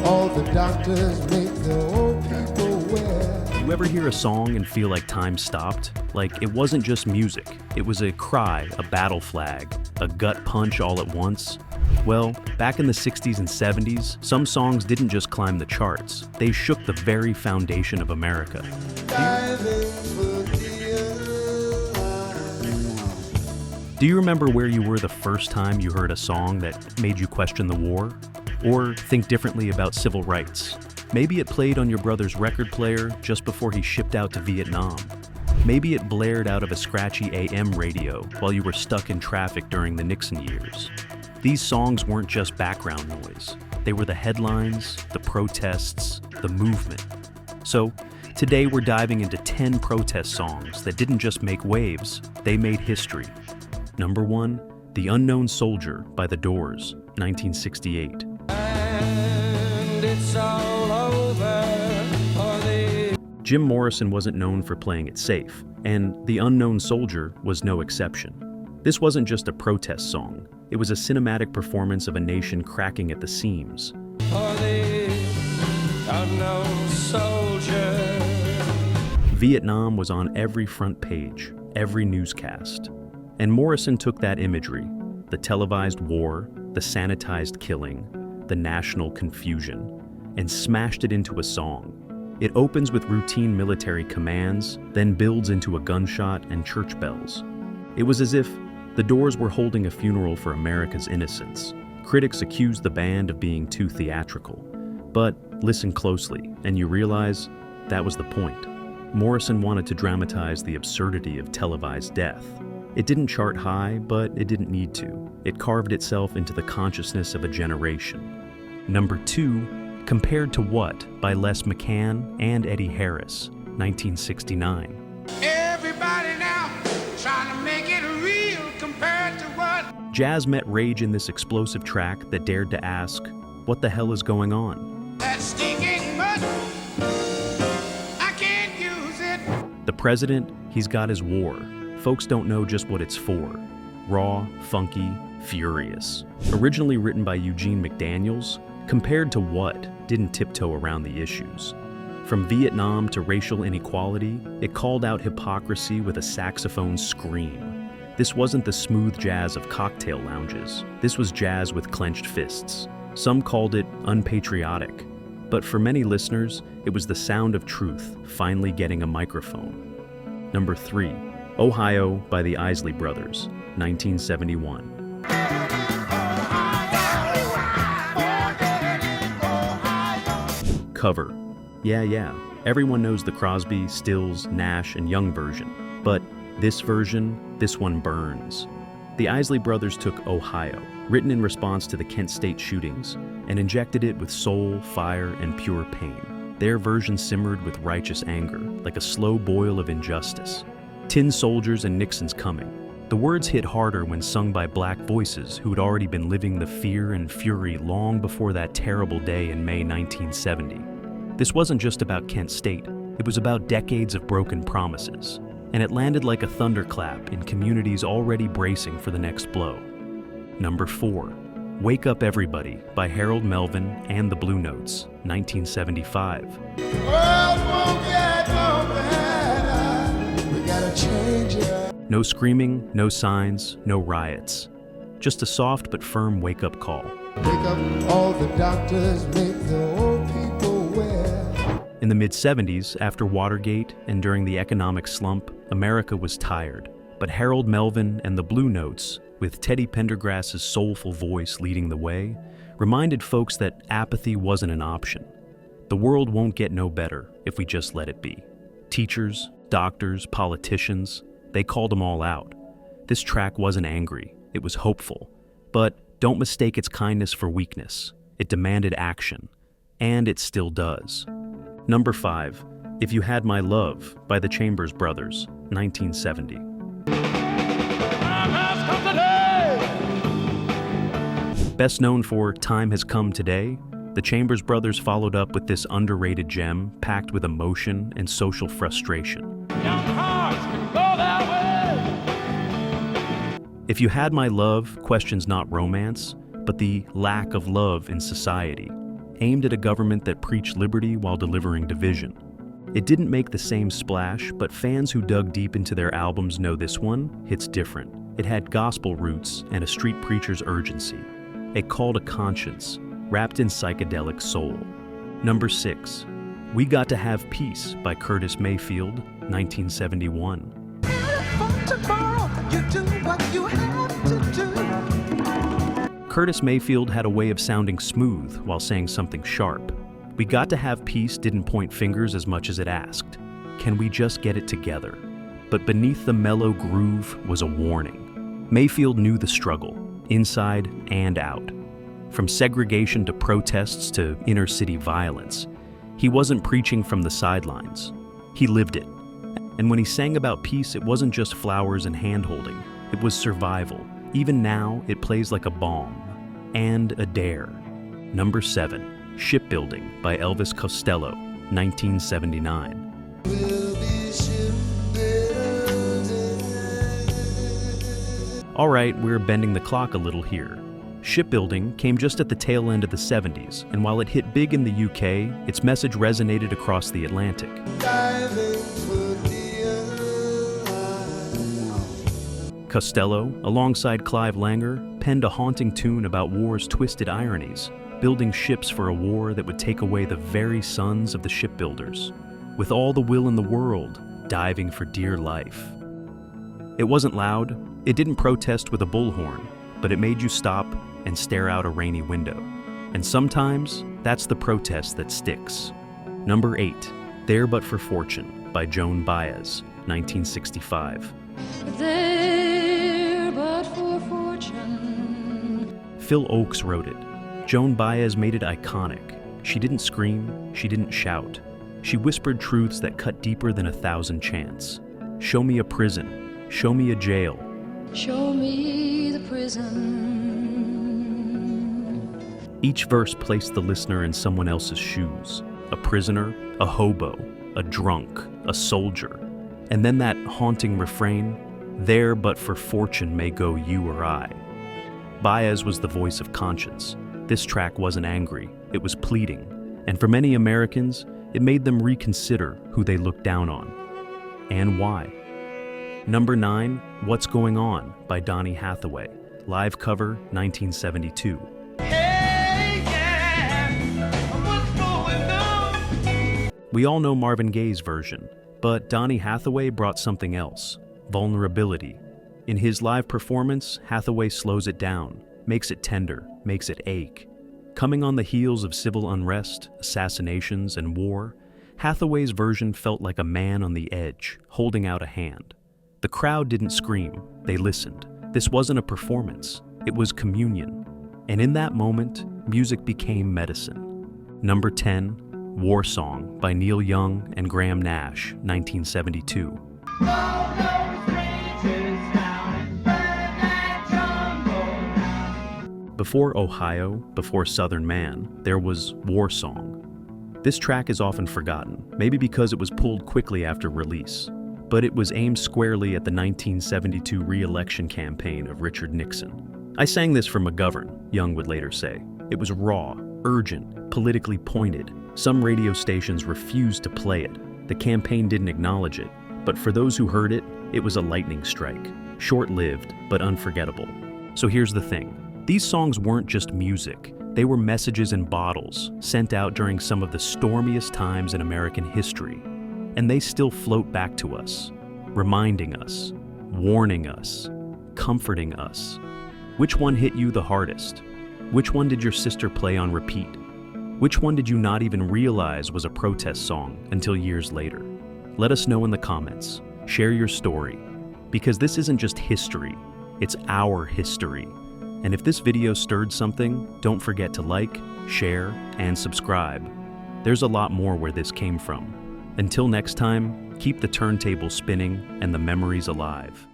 All the doctors make the old people well. You ever hear a song and feel like time stopped? Like it wasn't just music, it was a cry, a battle flag, a gut punch all at once? Well, back in the 60s and 70s, some songs didn't just climb the charts, they shook the very foundation of America. Do you remember where you were the first time you heard a song that made you question the war? Or think differently about civil rights? Maybe it played on your brother's record player just before he shipped out to Vietnam. Maybe it blared out of a scratchy AM radio while you were stuck in traffic during the Nixon years. These songs weren't just background noise. They were the headlines, the protests, the movement. So, today we're diving into 10 protest songs that didn't just make waves, they made history. Number 1, The Unknown Soldier by The Doors, 1968. And it's all over for the... Jim Morrison wasn't known for playing it safe, and The Unknown Soldier was no exception. This wasn't just a protest song, it was a cinematic performance of a nation cracking at the seams. For the unknown soldier. Vietnam was on every front page, every newscast. And Morrison took that imagery, the televised war, the sanitized killing, the national confusion, and smashed it into a song. It opens with routine military commands, then builds into a gunshot and church bells. It was as if the Doors were holding a funeral for America's innocence. Critics accused the band of being too theatrical. But listen closely, and you realize that was the point. Morrison wanted to dramatize the absurdity of televised death. It didn't chart high, but it didn't need to. It carved itself into the consciousness of a generation. Number 2, Compared to What by Les McCann and Eddie Harris, 1969. Everybody now trying to make it real compared to what? Jazz met rage in this explosive track that dared to ask, what the hell is going on? That stinking mud, I can't use it. The president, he's got his war. Folks don't know just what it's for. Raw, funky, furious. Originally written by Eugene McDaniels, Compared to What didn't tiptoe around the issues. From Vietnam to racial inequality, it called out hypocrisy with a saxophone scream. This wasn't the smooth jazz of cocktail lounges. This was jazz with clenched fists. Some called it unpatriotic. But for many listeners, it was the sound of truth finally getting a microphone. Number 3, Ohio by the Isley Brothers, 1971. Cover. Yeah, everyone knows the Crosby, Stills, Nash, and Young version. But this version, this one burns. The Isley Brothers took Ohio, written in response to the Kent State shootings, and injected it with soul, fire, and pure pain. Their version simmered with righteous anger, like a slow boil of injustice. Tin soldiers and Nixon's coming. The words hit harder when sung by black voices who had already been living the fear and fury long before that terrible day in May 1970. This wasn't just about Kent State, it was about decades of broken promises. And it landed like a thunderclap in communities already bracing for the next blow. Number 4, Wake Up Everybody by Harold Melvin and the Blue Notes, 1975. No screaming, no signs, no riots. Just a soft but firm wake-up call. Wake up all the doctors, make the old people well. In the mid-70s, after Watergate and during the economic slump, America was tired. But Harold Melvin and the Blue Notes, with Teddy Pendergrass's soulful voice leading the way, reminded folks that apathy wasn't an option. The world won't get no better if we just let it be. Teachers, doctors, politicians, they called them all out. This track wasn't angry, it was hopeful. But don't mistake its kindness for weakness. It demanded action. And it still does. Number 5, If You Had My Love by the Chambers Brothers, 1970. Best known for Time Has Come Today, the Chambers Brothers followed up with this underrated gem packed with emotion and social frustration. Young hearts can go that If you had my love questions not romance, but the lack of love in society, aimed at a government that preached liberty while delivering division. It didn't make the same splash, but fans who dug deep into their albums know this one hits different. It had gospel roots and a street preacher's urgency, a call to conscience, wrapped in psychedelic soul. Number 6, We Got to Have Peace by Curtis Mayfield, 1971. Curtis Mayfield had a way of sounding smooth while saying something sharp. We Got to Have Peace didn't point fingers as much as it asked, can we just get it together? But beneath the mellow groove was a warning. Mayfield knew the struggle, inside and out. From segregation to protests to inner city violence, he wasn't preaching from the sidelines. He lived it. And when he sang about peace, it wasn't just flowers and hand-holding. It was survival. Even now, it plays like a balm. And a dare. Number 7, Shipbuilding by Elvis Costello, 1979. All right, we're bending the clock a little here. Shipbuilding came just at the tail end of the 70s, and while it hit big in the UK, its message resonated across the Atlantic. Costello, alongside Clive Langer, penned a haunting tune about war's twisted ironies, building ships for a war that would take away the very sons of the shipbuilders, with all the will in the world, diving for dear life. It wasn't loud, it didn't protest with a bullhorn, but it made you stop and stare out a rainy window. And sometimes, that's the protest that sticks. Number 8, There But For Fortune by Joan Baez, 1965. There but for fortune. Phil Oakes wrote it. Joan Baez made it iconic. She didn't scream, she didn't shout. She whispered truths that cut deeper than 1,000 chants. Show me a prison, show me a jail. Show me the prison. Each verse placed the listener in someone else's shoes. A prisoner, a hobo, a drunk, a soldier. And then that haunting refrain, there but for fortune may go you or I. Baez was the voice of conscience. This track wasn't angry, it was pleading. And for many Americans, it made them reconsider who they looked down on. And why. Number 9, What's Going On by Donny Hathaway, live cover 1972. Hey, yeah, what's going on? We all know Marvin Gaye's version, but Donny Hathaway brought something else, vulnerability. In his live performance, Hathaway slows it down, makes it tender, makes it ache. Coming on the heels of civil unrest, assassinations, and war, Hathaway's version felt like a man on the edge, holding out a hand. The crowd didn't scream, they listened. This wasn't a performance, it was communion. And in that moment, music became medicine. Number 10, War Song by Neil Young and Graham Nash, 1972. Before Ohio, before Southern Man, there was War Song. This track is often forgotten, maybe because it was pulled quickly after release, but it was aimed squarely at the 1972 re-election campaign of Richard Nixon. I sang this for McGovern, Young would later say. It was raw, urgent, politically pointed. Some radio stations refused to play it. The campaign didn't acknowledge it, but for those who heard it, it was a lightning strike. Short-lived, but unforgettable. So here's the thing. These songs weren't just music. They were messages in bottles, sent out during some of the stormiest times in American history. And they still float back to us, reminding us, warning us, comforting us. Which one hit you the hardest? Which one did your sister play on repeat? Which one did you not even realize was a protest song until years later? Let us know in the comments. Share your story. Because this isn't just history, it's our history. And if this video stirred something, don't forget to like, share, and subscribe. There's a lot more where this came from. Until next time, keep the turntable spinning and the memories alive.